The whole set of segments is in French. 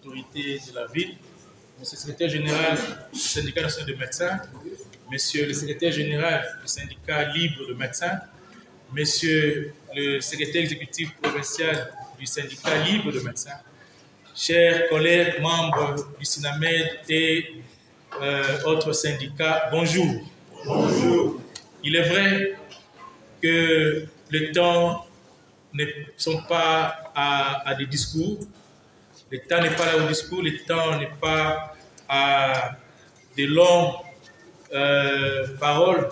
autorités de la ville, monsieur le secrétaire général du syndicat national de médecins, monsieur le secrétaire général du syndicat libre de médecins, monsieur le secrétaire exécutif provincial du syndicat libre de médecins, chers collègues membres du SINAMED et autres syndicats, bonjour. Bonjour. Il est vrai que le temps ne sont pas à des discours, le temps n'est pas là au discours, le temps n'est pas à de longues paroles,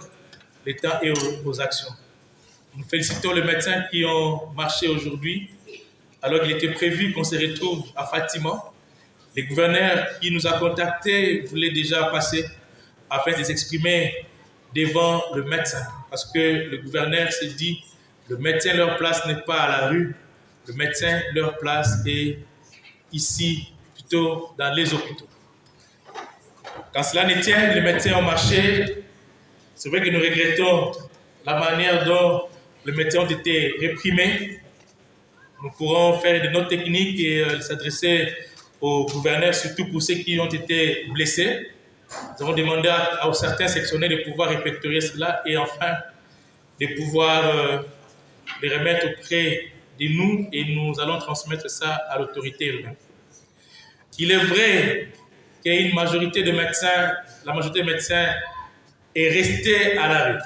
le temps est aux actions. Nous félicitons les médecins qui ont marché aujourd'hui, alors qu'il était prévu qu'on se retrouve à Fatima. Le gouverneur qui nous a contactés voulait déjà passer afin de s'exprimer devant le médecin. Parce que le gouverneur s'est dit, le médecin, leur place n'est pas à la rue, le médecin, leur place est ici, plutôt dans les hôpitaux. Quand cela ne tient, les médecins ont marché. C'est vrai que nous regrettons la manière dont les médecins ont été réprimés. Nous pourrons faire de notre technique et s'adresser au gouverneur, surtout pour ceux qui ont été blessés. Nous avons demandé à certains sectionnaires de pouvoir répertorier cela et enfin de pouvoir les remettre auprès de nous et nous allons transmettre ça à l'autorité urbaine. Il est vrai qu'il y a une majorité de médecins, la majorité des médecins est restée à la rue.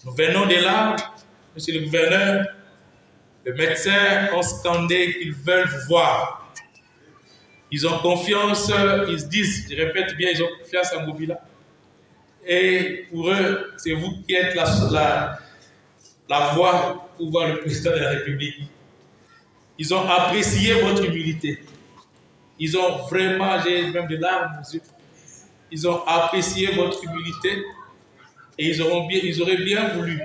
Nous venons de là, monsieur le gouverneur, les médecins ont scandé qu'ils veulent vous voir. Ils ont confiance, ils se disent, je répète bien, ils ont confiance en Ngobila. Et pour eux, c'est vous qui êtes la voix pour voir le président de la République. Ils ont apprécié votre humilité. Ils ont vraiment, j'ai même des larmes aux yeux. Ils ont apprécié votre humilité et ils auraient bien voulu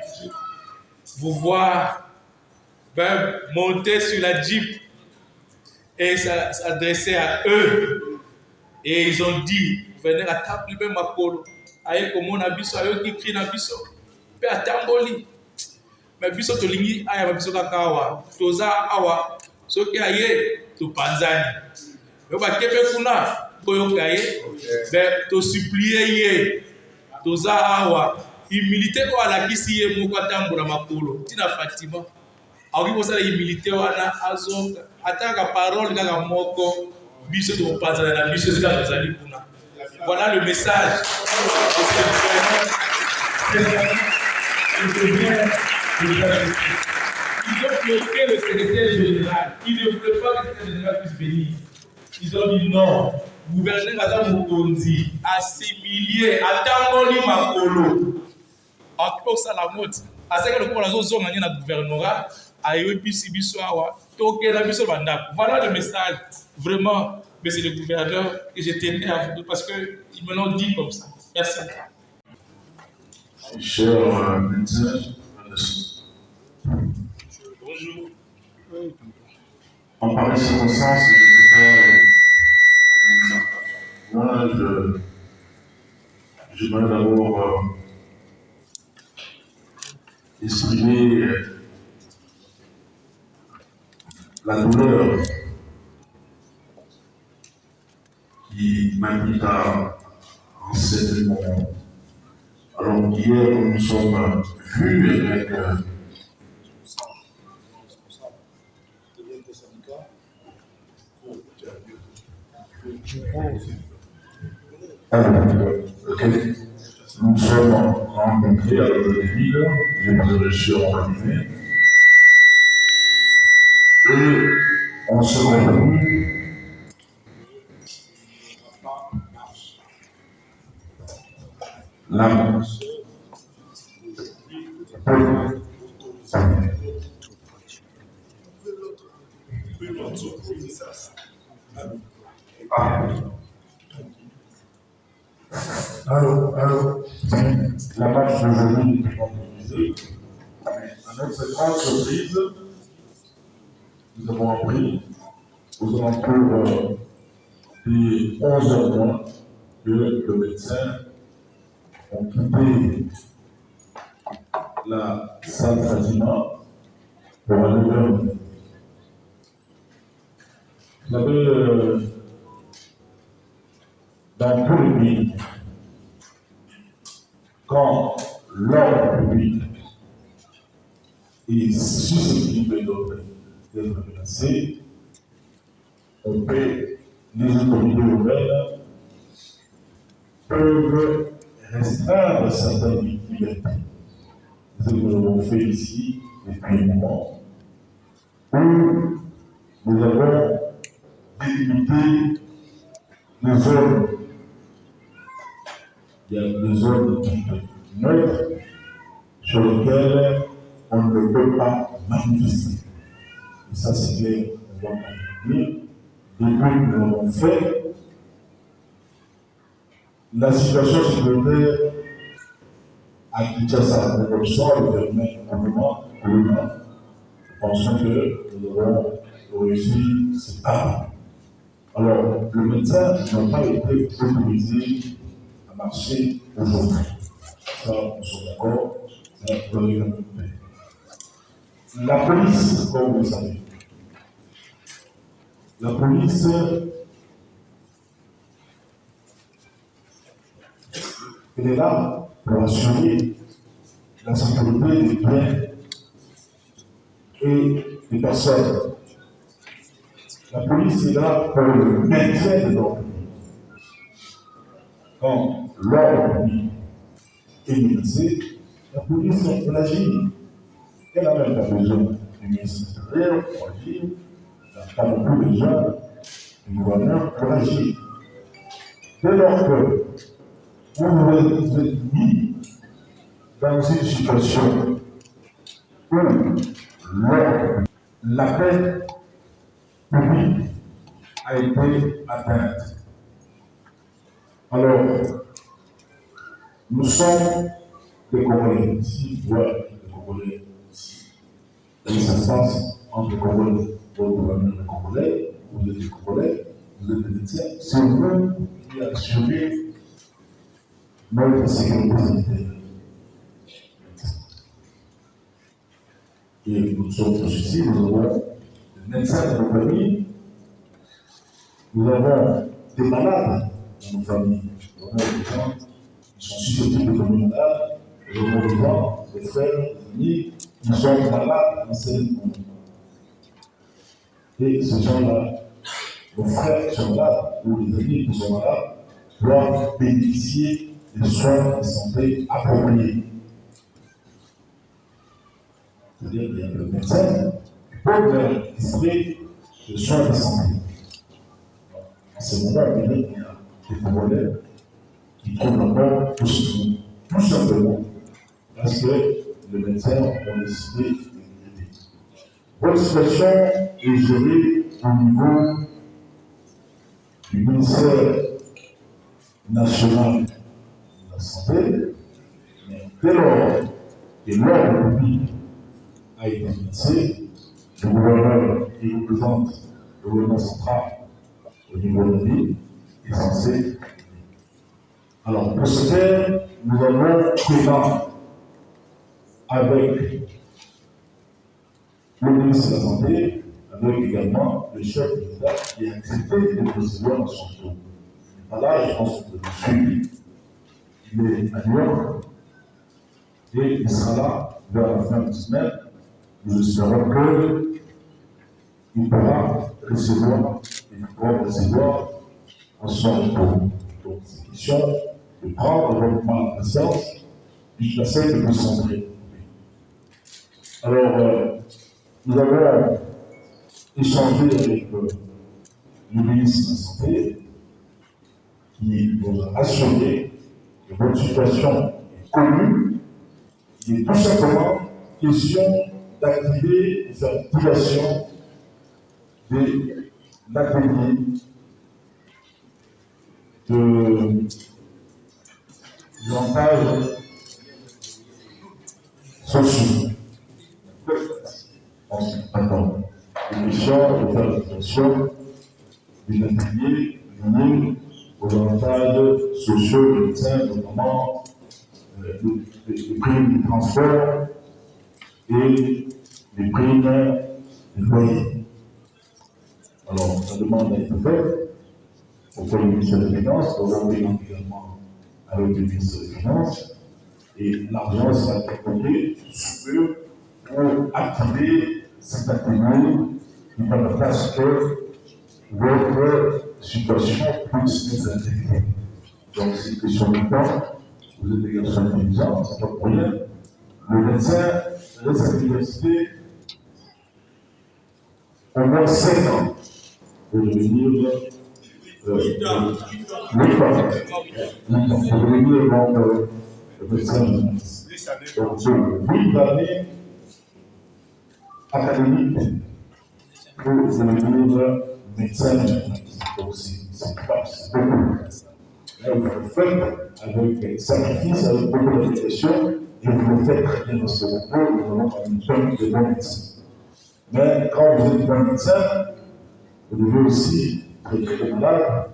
vous voir monter sur la Jeep et s'adresser à eux. Et ils ont dit, venez à table, même à Polo. Aïe, comme on a biso, aïe, qui crie na biso. Pe à Tamboli. Mais biso to lingi, aïe, biso kakawa. Toza awa. So ki aïe, to panzani. Mais ba kepe kuna, koyo kaye. Ben, to supplier ye. Toza awa. Humilité ko ala kisi ye moko atambura makolo. Tina Fatima. Awi ko sala humilité wana azoka. Ataka parole kaka moko. Biso to panzani na biso zika tozali kuna. Voilà le message. Ils ont bloqué le secrétaire général. Ils ne voulaient pas que le secrétaire général puisse venir. Ils ont dit non. Gouverneur Adam Mokondi, assimilé, attendons-lui Makolo. En tout cas, la mode. À ce que le gouvernement a dit dans le gouvernorat, voilà le message. Vraiment, monsieur le gouverneur, que je tenais à vous parce qu'ils me l'ont dit comme ça. Merci. Chers médecins, bonjour. En pareille circonstance, moi, j'aimerais d'abord exprimer la douleur qui m'invite à enseigner mon monde. Alors hier, nous nous sommes vus avec nous sommes rencontrés à l'Hôtel-de-Ville, j'ai reçu en cabinet, et on se retrouve la marche. Allô. La marche d'aujourd'hui est organisée. À notre grande surprise, nous avons appris aux alentours des 11h moins que le médecin ont quitté la salle Fatima pour aller vers nous. Vous savez, dans tous les pays, quand l'ordre public est susceptible d'être menacé, on peut, les autorités urbaines peuvent restreindre certaines libertés. C'est ce que nous avons fait ici depuis un moment, où nous avons délimité les zones. Il y a des zones neutres sur lesquelles on ne peut pas manifester. Et ça, c'est clair, on va continuer. Depuis que nous l'avons fait, la situation sécuritaire à Kinshasa, nous observons le phénomène complètement commun. Nous pensons que nous avons réussi ce pas. Alors, le médecin n'a pas été autorisé à marcher aujourd'hui. Ça, nous sommes d'accord, c'est un problème de fait. La police, comme vous le savez, la police elle est là pour assurer la sécurité des biens et des personnes. La police est là pour le maintien de l'ordre. Quand l'ordre est menacé, la police elle agit. Elle n'a même pas besoin du ministre de l'Intérieur pour agir. Elle n'a pas non plus besoin du gouverneur pour agir. Dès lors que vous êtes mis dans une situation où l'ordre, la paix publique a été atteinte. Alors, nous sommes des Congolais ici, voilà, des Congolais ici. Et ça se passe entre les Congolais, le gouvernement des Congolais, vous êtes des Congolais, vous êtes des médecins, c'est vous qui assurez notre sécurité sanitaire. Et nous sommes tous ici, nous avons des médecins dans nos familles, nous avons des malades dans nos familles, nous avons des gens qui sont susceptibles de tomber malades, nous avons des gens, des frères, des amis, qui sont malades dans ces moments. Et ces gens-là, nos frères qui sont malades, ou les amis qui sont malades, doivent bénéficier des soins de santé appropriés. C'est-à-dire qu'il y a le médecin qui peut leur distribuer des soins de santé. En ce moment, il y a des Congolais qui trouvent la mort tout simplement parce que les médecins ont décidé de l'aider. Votre situation est gérée au niveau du ministère national de la santé, mais dès lors que l'ordre public a été menacé, le gouverneur qui représente le gouvernement central au niveau de la ville est censé. Alors, pour ce faire, nous avons présent avec le ministre de la Santé, avec également le chef de l'État qui a accepté de le recevoir dans son tour. Voilà, je pense que le suivi, il est à New York et il sera là vers la fin de la semaine. Nous espérons qu'il pourra recevoir en son retour. Donc, c'est question de prendre votre mal de science, puis je sais que vous semblez. Alors, nous avons échangé avec le ministre de la Santé, qui nous a assuré que votre situation est connue. Il est tout simplement question d'activer et faire activation de l'atelier de montage sociaux. Attends, une mission de faire activation des ateliers liés aux avantages sociaux des médecins, notamment les primes de transport et les primes de loyer. Alors, la demande a été faite auprès du ministère des Finances, aujourd'hui également avec le ministère des Finances, et l'argent sera déployé sous peu pour activer cet atelier qui permettra à ce que votre situation puisse être intégrée. Donc, c'est une question de temps. Vous êtes des garçons intelligents, c'est pas pour rien. Le médecin reste à l'université au moins 5 ans pour devenir 8 ans. Pour devenir donc médecin généraliste. Donc, c'est 8 années académiques pour devenir médecin généraliste. Donc, c'est beaucoup. Là, vous le faites avec sacrifice, avec beaucoup d'application, et vous le faites très bien dans ce concours, nous avons une somme de bons médecins. Mais quand vous êtes bon médecin, vous devez aussi traiter les malades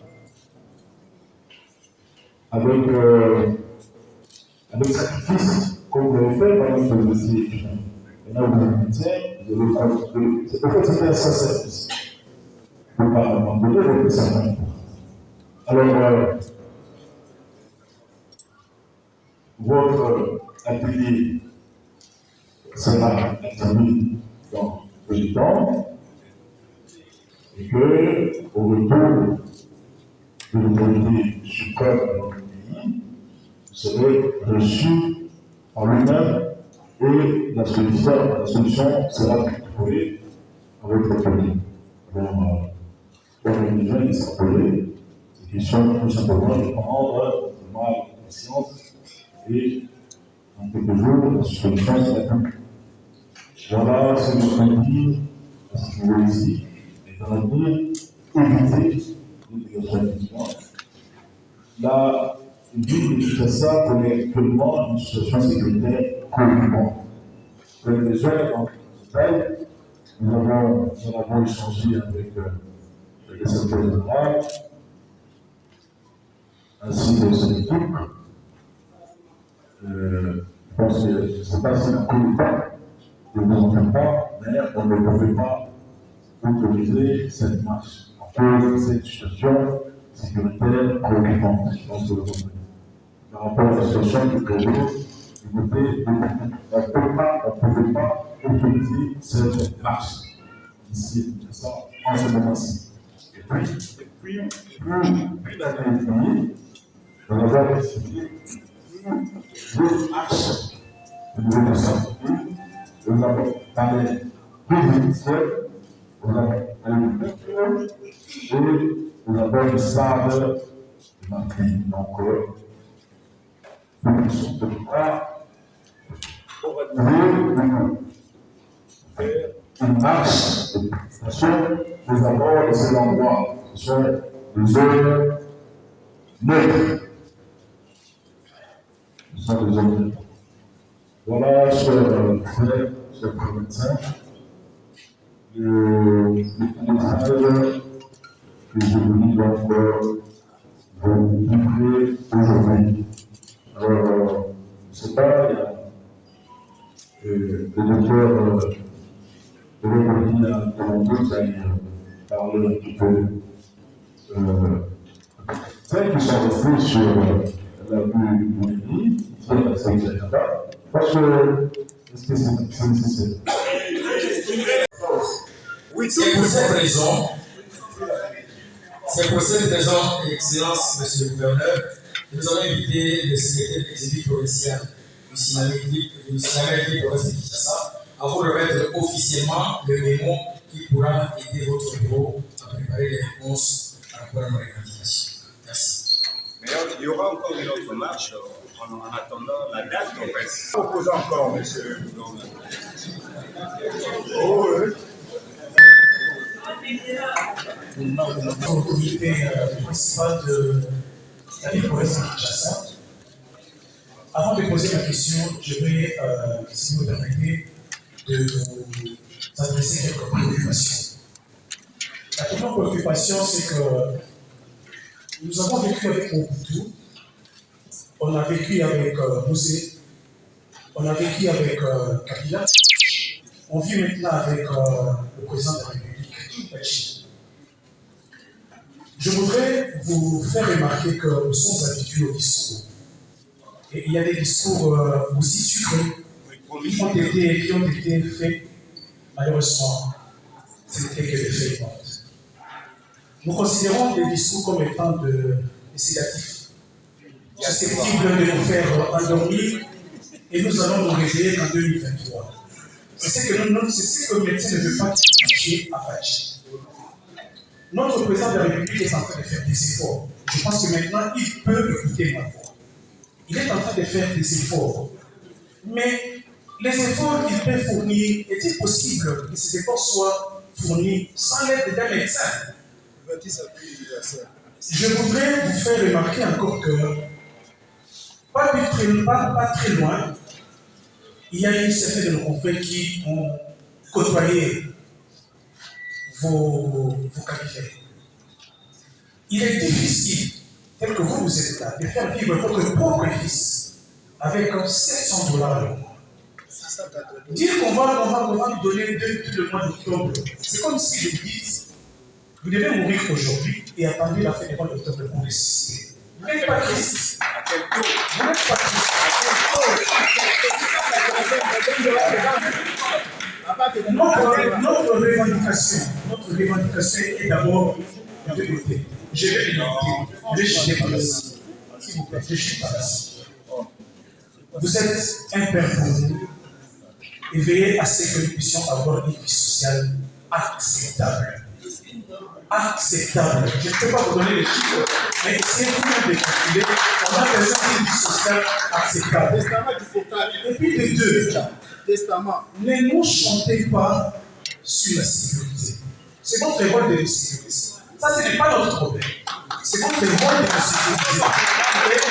avec sacrifice, comme vous l'avez fait pendant que vous étiez étudiant. Maintenant, vous êtes médecin, vous devez travailler. En fait, c'est un service. Vous ne pouvez pas abandonner votre médecin. Alors, votre atelier sera terminé dans peu de temps et que, au retour de l'autorité suprême de notre pays, vous serez reçu par lui-même et la solution sera trouvée à votre atelier. Alors, pour les jeunes extrapolés, c'est question tout simplement de prendre mal conscience et en quelques jours, la solution sera plus. Voilà ce que je veux dire à ce niveau ici, et dans l'avenir, éviter l'intégration intelligente. La ville de Kinshasa connaît actuellement une situation sécuritaire préoccupante. Pour les besoins dans le détail, nous avons échangé avec le secrétaire général, ainsi que son équipe. Je pense que je ne sais pas si on ne connaît pas, ne nous en fait pas, mais on ne pouvait pas autoriser cette marche à cause de cette situation sécuritaire préoccupante. Je pense que vous comprenez. Par rapport à la situation du Congo, on ne pouvait pas autoriser cette marche ici, en ce moment-ci. Et puis plus d'années, on avait décidé deux axes de développement. Nous avons parlé du ministère, nous avons l'agriculture et nous avons le sable de ma vie. Donc, nous sommes de pouvoir faire une marche de protestation. Nous avons laissé l'endroit, ce sont des zones neutres. Ce sont des zones neutres. Voilà, chers frères, chers médecins, le message que je voulais donc vous livrer aujourd'hui. Alors, je ne sais pas, il y a le docteur de l'économie à Toronto qui a parlé un petit peu. Celles qui sont restées sur la rue Mouni, qui sont à Saint-Germain, parce que c'est nécessaire. Oui, c'est pour cette raison, Excellence, Monsieur le Gouverneur, nous avons invité le secrétaire exécutif provincial du Sinamé de l'Ouest de Kinshasa à vous remettre officiellement le mémo qui pourra aider votre bureau à préparer les réponses à rapport à nos revendications. Merci. Mais il y aura encore une autre marche en attendant la date qu'on fait. Propose encore, monsieur. Au comité principal de la ville de Kinshasa. Avant de poser ma question, je vais, si vous me permettez, de vous adresser quelques préoccupations. La première préoccupation, c'est que nous avons vécu avec Mobutu, on a vécu avec Mosé, on a vécu avec Kabila, on vit maintenant avec le président de la République, Chine. Je voudrais vous faire remarquer que nous sommes habitués au discours. Et il y a des discours aussi sucrés qui ont été faits. Malheureusement, ce n'était que des faits. Nous considérons les discours comme étant des sédatifs, susceptibles de nous faire endormir, et nous allons nous réveiller en 2023. C'est ce que le médecin ne veut pas toucher à Fadji. Notre président de la République est en train de faire des efforts. Je pense que maintenant, il peut écouter ma voix. Il est en train de faire des efforts. Mais les efforts qu'il peut fournir, est-il possible que ces efforts soient fournis sans l'aide d'un médecin? Je voudrais vous faire remarquer encore que, pas très loin, il y a une certaine de nos confrères qui ont côtoyé vos capitaines. Il est difficile, tel que vous êtes là, de faire vivre votre propre fils avec $700 le mois. Dire qu'on va lui donner depuis le mois d'octobre, c'est comme si vous dites, vous devez mourir aujourd'hui et attendre la fin du mois d'octobre pour ressusciter. Vous n'êtes pas Christ. Vous n'êtes pas Christ. Notre revendication est d'abord de deux côtés. Je vais le jeter par ici. S'il vous plaît, je jette par ici. Vous êtes un père pour nous et veillez à ce que nous puissions avoir une vie sociale acceptable. Acceptable. Je ne peux pas vous donner les chiffres, mais essayez tout de calculer. On a besoin d'une vie sociale acceptable. Et puis de deux, ne nous chantez pas sur la sécurité. C'est votre rôle de nous sécuriser. Ça, ce n'est pas notre problème. C'est votre rôle de nous sécuriser.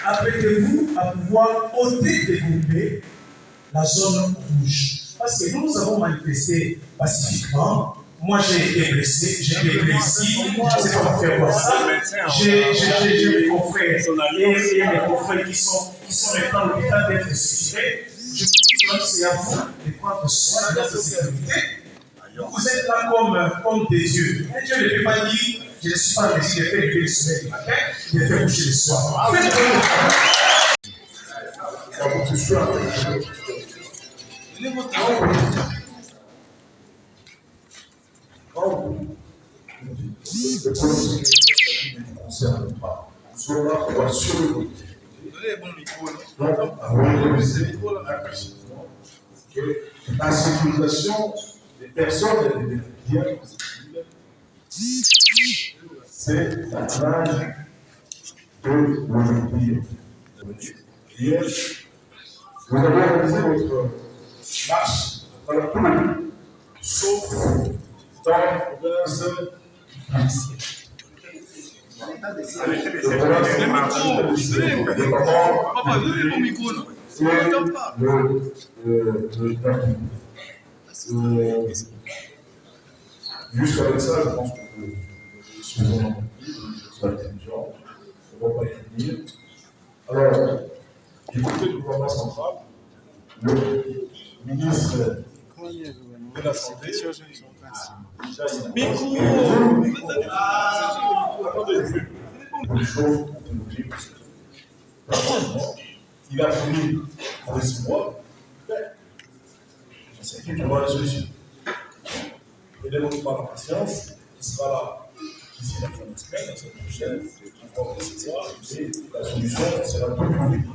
Apprêtez-vous à pouvoir ôter des groupes la zone rouge. Parce que nous avons manifesté pacifiquement. Moi, j'ai été blessé, j'ai été blessé, je ne sais pas faire quoi ça. J'ai mes confrères et mes confrères qui sont maintenant à l'hôpital d'être suturés. Je pense que c'est à vous de prendre soin de notre sécurité. Vous êtes là comme des dieux. Un Dieu ne peut pas dire, je ne suis pas en mesure de faire lever le soleil du matin, de faire coucher le soir. Le politique ne concerne pas. Nous sommes là pour assurer le côté. Donc, à réaliser que la sécurisation des personnes et des biens, c'est la plage de l'Olympique. Hier, vous avez réalisé votre marche dans le tout, sauf dans la province. Juste avec ça, je pense que je suis intelligent, je ne vais pas y venir. Alors, écoutez le gouvernement central, le ministre de la Santé. Une chose technologique. Il a pris pour 6 mois. Je sais qu'il trouvera la solution. Ne démontre pas la patience. Il sera là d'ici la fin de la semaine, la semaine prochaine. Et la solution sera tout public.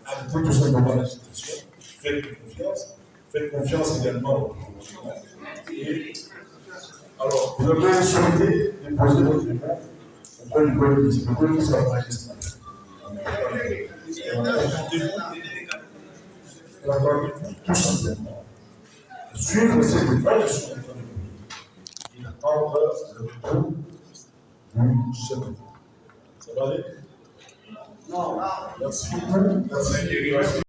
Arrêtez tout simplement la situation. Faites confiance. Faites confiance également au gouvernement. Et alors, vous avez souhaité déposer votre demande auprès du politique. Le politique sera magistrat. Attendez-vous tout simplement suivre ces détails sur le et attendre le retour du chef. Ça va aller? Non. Merci beaucoup. Merci.